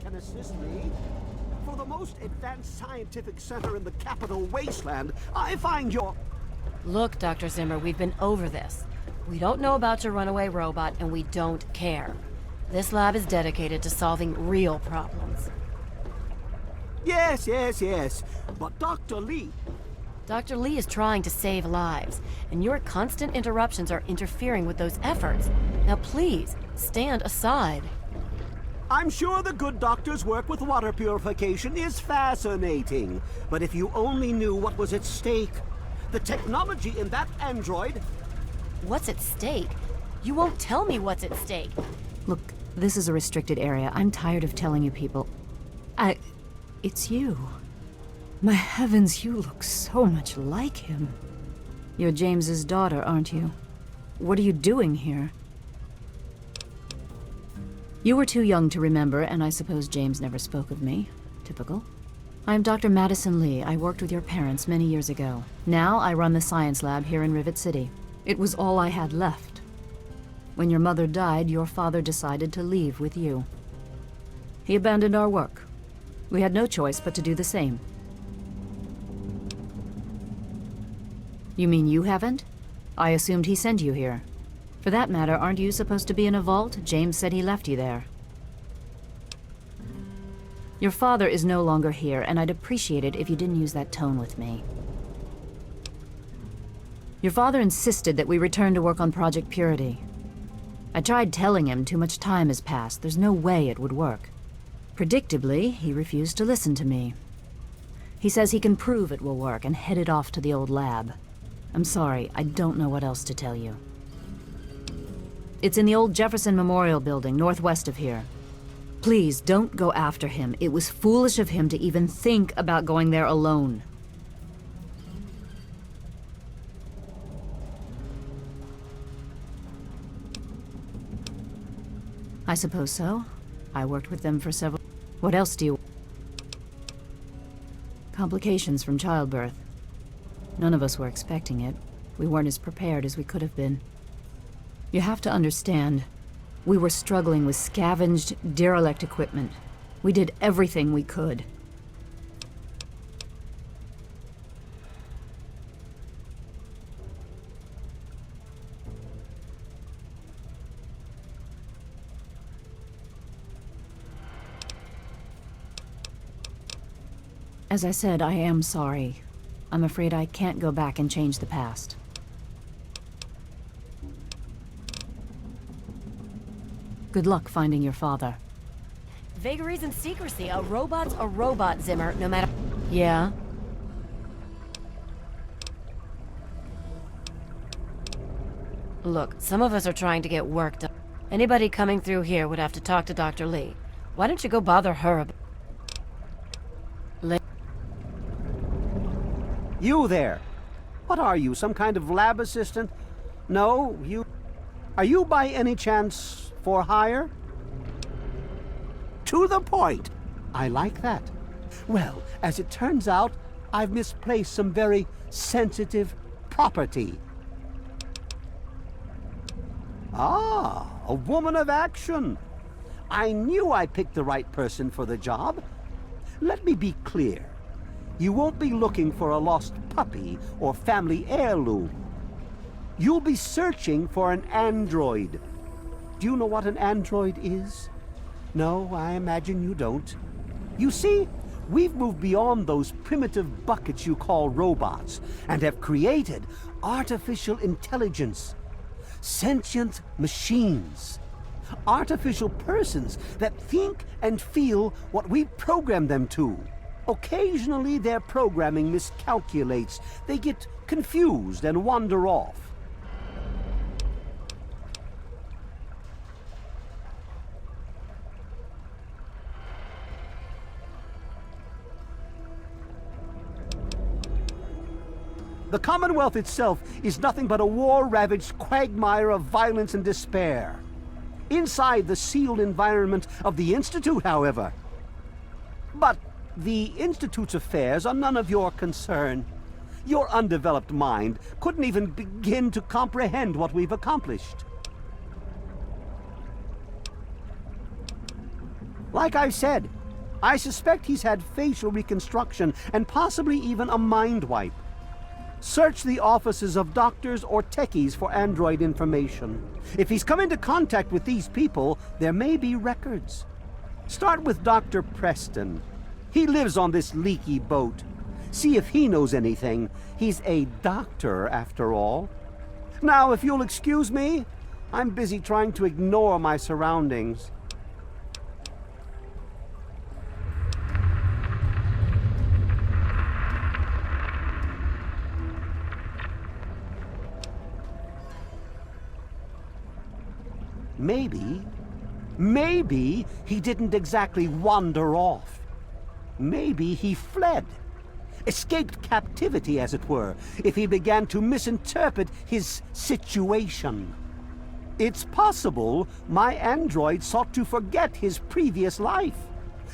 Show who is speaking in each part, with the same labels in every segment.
Speaker 1: Can assist me. For the most advanced scientific center in the capital wasteland, I find your...
Speaker 2: Look, Dr. Zimmer, we've been over this. We don't know about your runaway robot, and we don't care. This lab is dedicated to solving real problems.
Speaker 1: Yes. But Dr. Lee...
Speaker 2: Dr. Lee is trying to save lives, and your constant interruptions are interfering with those efforts. Now please, stand aside.
Speaker 1: I'm sure the good doctor's work with water purification is fascinating. But if you only knew what was at stake, the technology in that android...
Speaker 2: What's at stake? You won't tell me what's at stake.
Speaker 3: Look, this is a restricted area. I'm tired of telling you people. It's you. My heavens, you look so much like him. You're James's daughter, aren't you? What are you doing here? You were too young to remember, and I suppose James never spoke of me. Typical. I'm Dr. Madison Lee. I worked with your parents many years ago. Now I run the science lab here in Rivet City. It was all I had left. When your mother died, your father decided to leave with you. He abandoned our work. We had no choice but to do the same. You mean you haven't? I assumed he sent you here. For that matter, aren't you supposed to be in a vault? James said he left you there. Your father is no longer here, and I'd appreciate it if you didn't use that tone with me. Your father insisted that we return to work on Project Purity. I tried telling him too much time has passed. There's no way it would work. Predictably, he refused to listen to me. He says he can prove it will work and headed off to the old lab. I'm sorry, I don't know what else to tell you. It's in the old Jefferson Memorial Building, northwest of here. Please, don't go after him. It was foolish of him to even think about going there alone. I suppose so. I worked with them for several... What else do you... Complications from childbirth. None of us were expecting it. We weren't as prepared as we could have been. You have to understand, we were struggling with scavenged, derelict equipment. We did everything we could. As I said, I am sorry. I'm afraid I can't go back and change the past. Good luck finding your father.
Speaker 2: Vagaries and secrecy. A robot's a robot, Zimmer, no matter... Yeah? Look, some of us are trying to get work done. Anybody coming through here would have to talk to Dr. Lee. Why don't you go bother her about...
Speaker 1: You there! What are you, some kind of lab assistant? No, you... Are you by any chance... for hire? To the point. I like that. Well, as it turns out, I've misplaced some very sensitive property. Ah, a woman of action. I knew I picked the right person for the job. Let me be clear. You won't be looking for a lost puppy or family heirloom. You'll be searching for an android. Do you know what an android is? No, I imagine you don't. You see, we've moved beyond those primitive buckets you call robots and have created artificial intelligence, sentient machines, artificial persons that think and feel what we program them to. Occasionally, their programming miscalculates. They get confused and wander off. The Commonwealth itself is nothing but a war-ravaged quagmire of violence and despair. Inside the sealed environment of the Institute, however. But the Institute's affairs are none of your concern. Your undeveloped mind couldn't even begin to comprehend what we've accomplished. Like I said, I suspect he's had facial reconstruction and possibly even a mind wipe. Search the offices of doctors or techies for android information. If he's come into contact with these people, there may be records. Start with Dr. Preston. He lives on this leaky boat. See if he knows anything. He's a doctor, after all. Now, if you'll excuse me, I'm busy trying to ignore my surroundings. Maybe he didn't exactly wander off. Maybe he fled. Escaped captivity, as it were, if he began to misinterpret his situation. It's possible my android sought to forget his previous life.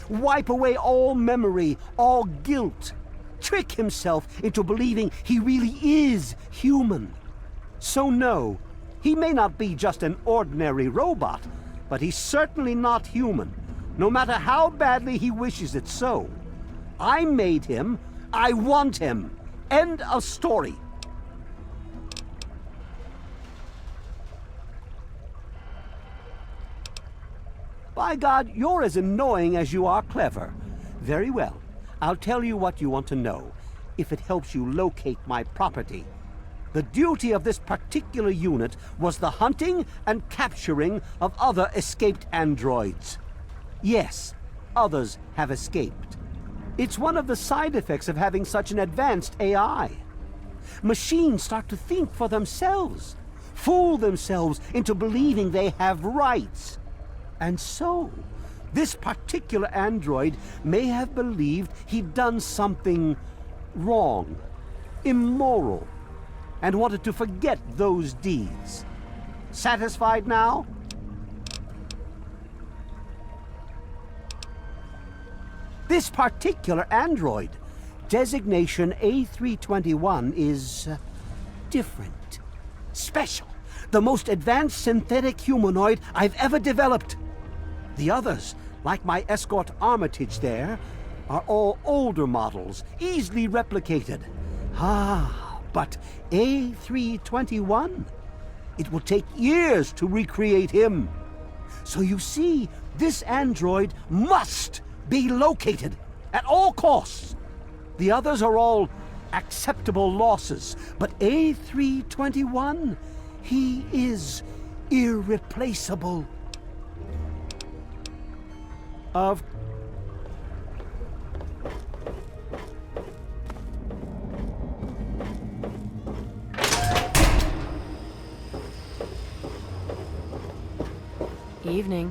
Speaker 1: Wipe away all memory, all guilt. Trick himself into believing he really is human. So no, he may not be just an ordinary robot, but he's certainly not human, no matter how badly he wishes it so. I made him. I want him. End of story. By God, you're as annoying as you are clever. Very well. I'll tell you what you want to know, if it helps you locate my property. The duty of this particular unit was the hunting and capturing of other escaped androids. Yes, others have escaped. It's one of the side effects of having such an advanced AI. Machines start to think for themselves, fool themselves into believing they have rights. And so, this particular android may have believed he'd done something wrong, immoral, and wanted to forget those deeds. Satisfied now? This particular android, designation A321, is different, special, the most advanced synthetic humanoid I've ever developed. The others, like my escort Armitage there, are all older models, easily replicated. But A321, it will take years to recreate him. So you see, this android must be located at all costs. The others are all acceptable losses, but A321, he is irreplaceable. Of
Speaker 2: Evening.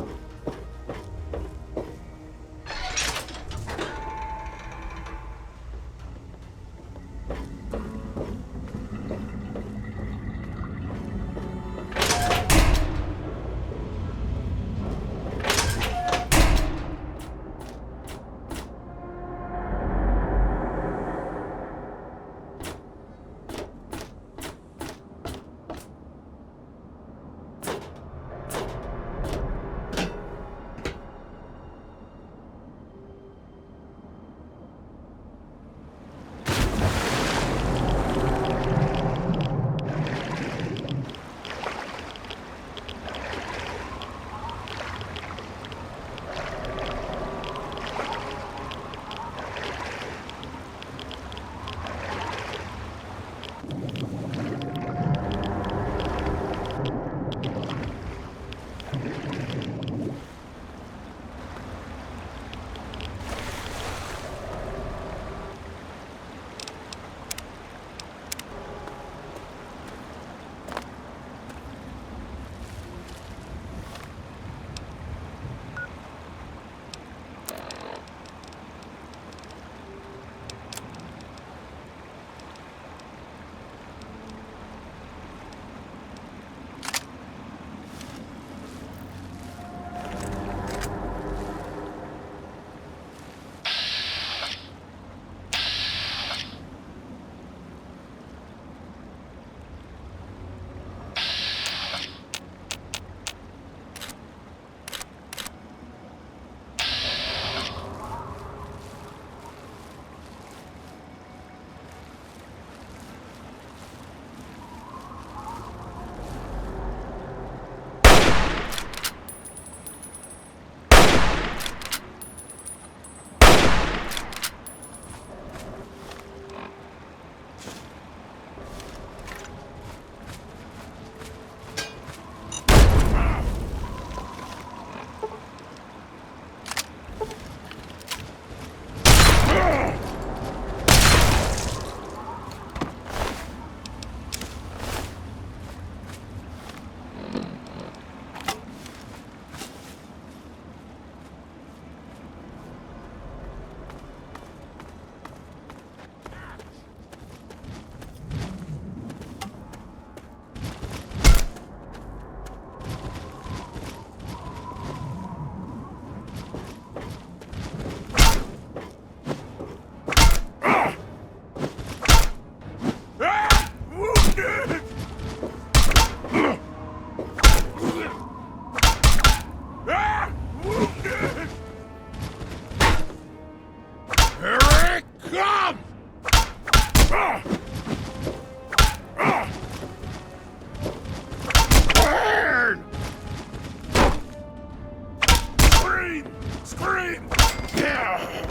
Speaker 4: Burn! Scream! Scream! Yeah!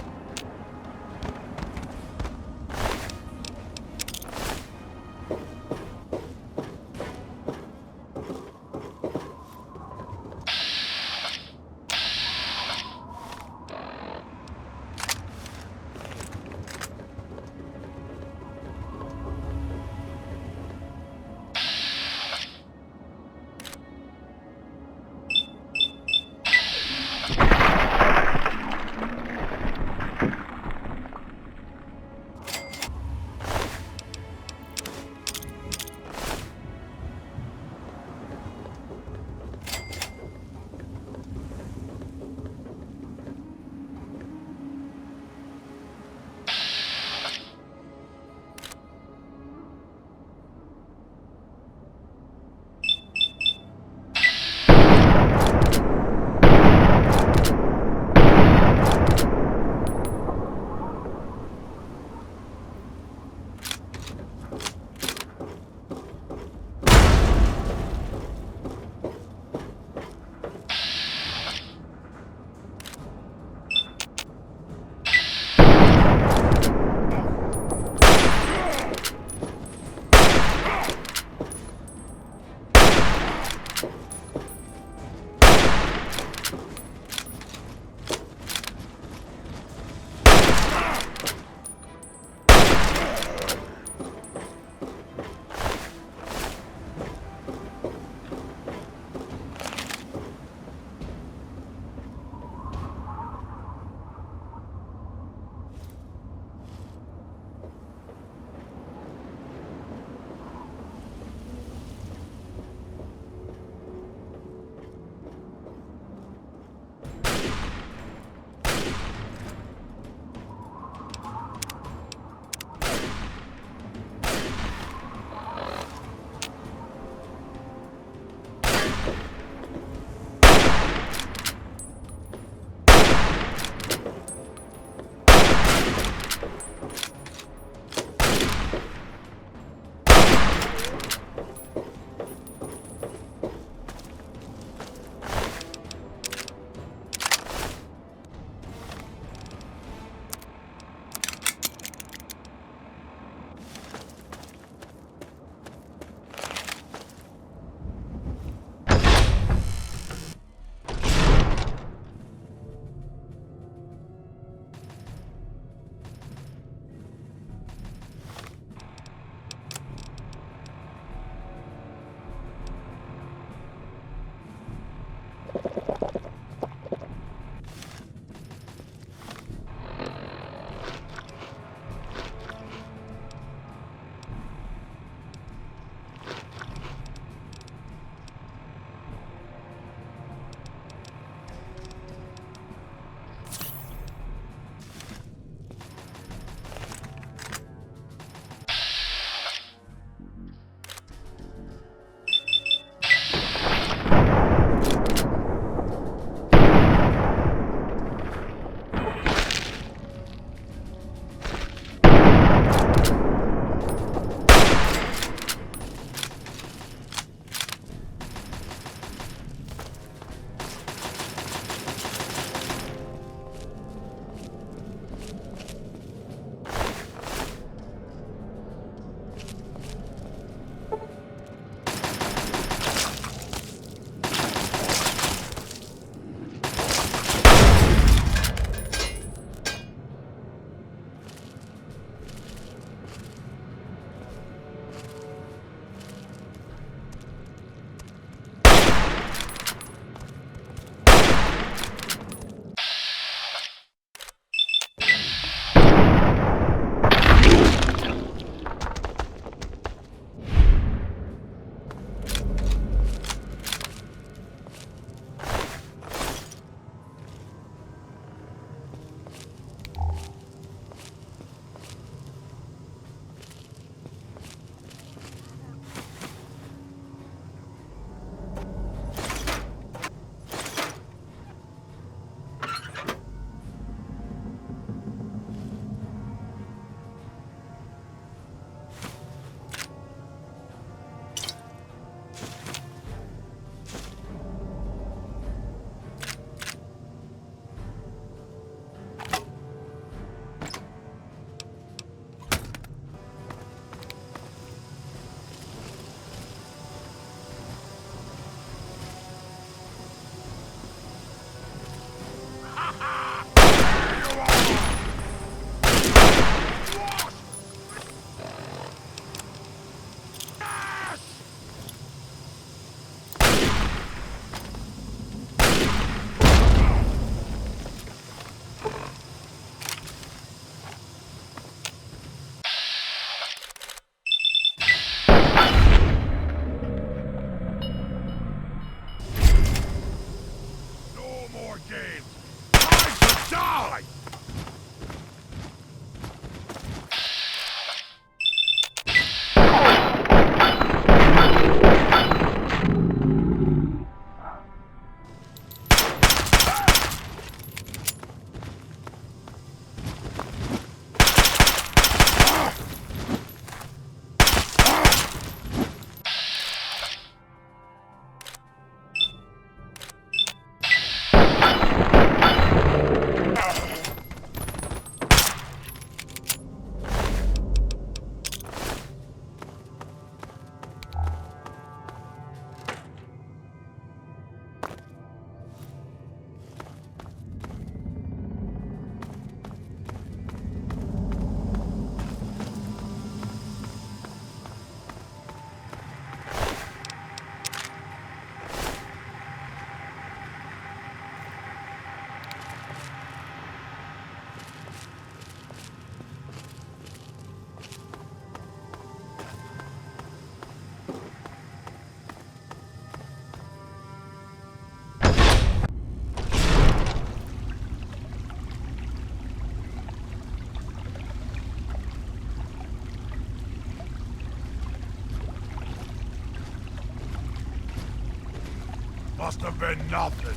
Speaker 4: Must have been nothing.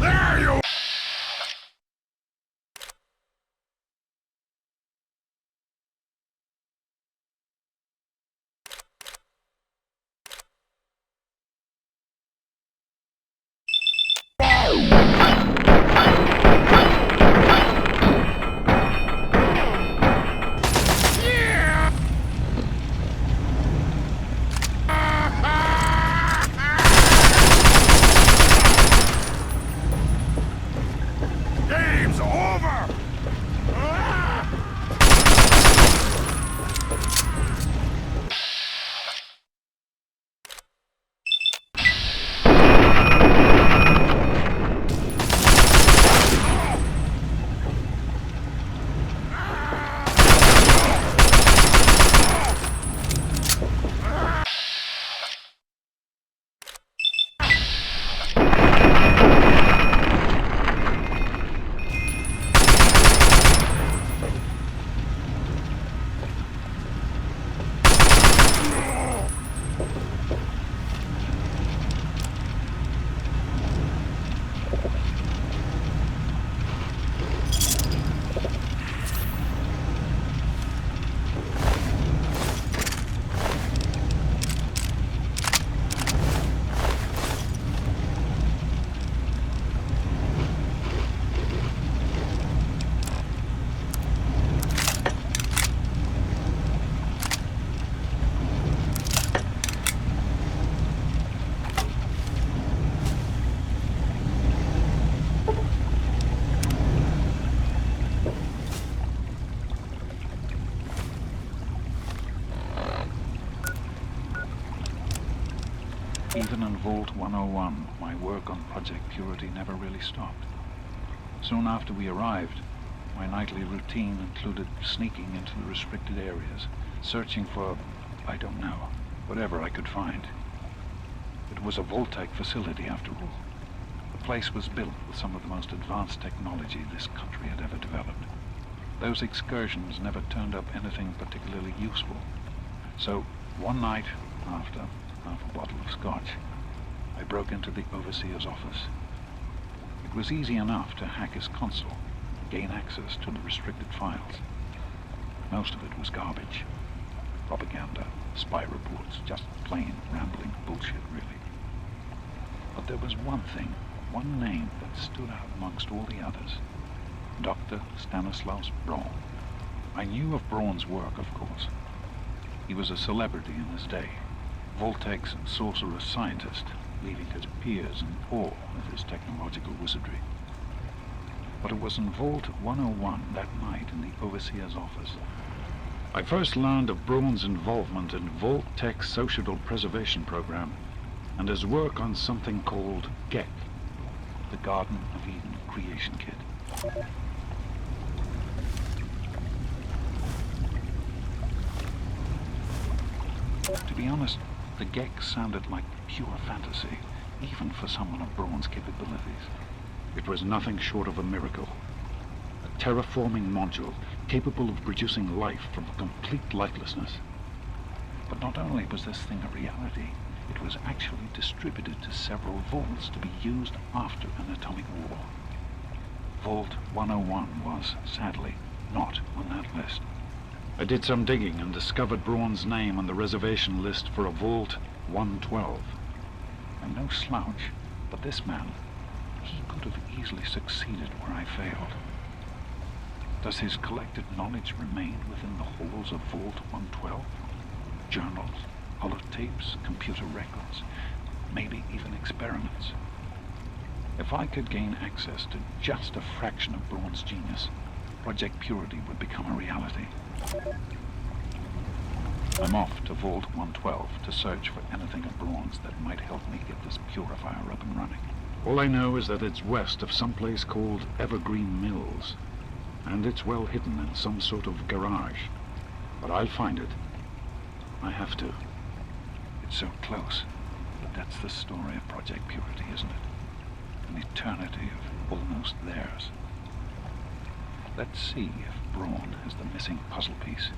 Speaker 4: There you Game's over! Ah!
Speaker 5: Even in Vault 101, my work on Project Purity never really stopped. Soon after we arrived, my nightly routine included sneaking into the restricted areas, searching for, I don't know, whatever I could find. It was a Vault-Tec facility after all. The place was built with some of the most advanced technology this country had ever developed. Those excursions never turned up anything particularly useful. So, one night, after half a bottle of scotch, I broke into the overseer's office. It was easy enough to hack his console, gain access to the restricted files. Most of it was garbage. Propaganda, spy reports, just plain rambling bullshit, really. But there was one thing, one name that stood out amongst all the others. Dr. Stanislaus Braun. I knew of Braun's work, of course. He was a celebrity in his day. Vault-Tec's sorcerous scientist, leaving his peers in awe of his technological wizardry. But it was in Vault 101 that night in the Overseer's office I first learned of Braun's involvement in Vault-Tec's Social Preservation Program and his work on something called GEC, the Garden of Eden Creation Kit. To be honest, the GEC sounded like pure fantasy, even for someone of Braun's capabilities. It was nothing short of a miracle. A terraforming module capable of producing life from complete lifelessness. But not only was this thing a reality, it was actually distributed to several vaults to be used after an atomic war. Vault 101 was, sadly, not on that list. I did some digging and discovered Braun's name on the reservation list for a Vault 112. I'm no slouch, but this man, he could have easily succeeded where I failed. Does his collected knowledge remain within the halls of Vault 112? Journals, holotapes, computer records, maybe even experiments. If I could gain access to just a fraction of Braun's genius, Project Purity would become a reality. I'm off to Vault 112 to search for anything of Braun's that might help me get this purifier up and running. All I know is that it's west of some place called Evergreen Mills, and it's well hidden in some sort of garage. But I'll find it. I have to. It's so close, but that's the story of Project Purity, isn't it? An eternity of almost theirs. Let's see if Braun has the missing puzzle piece.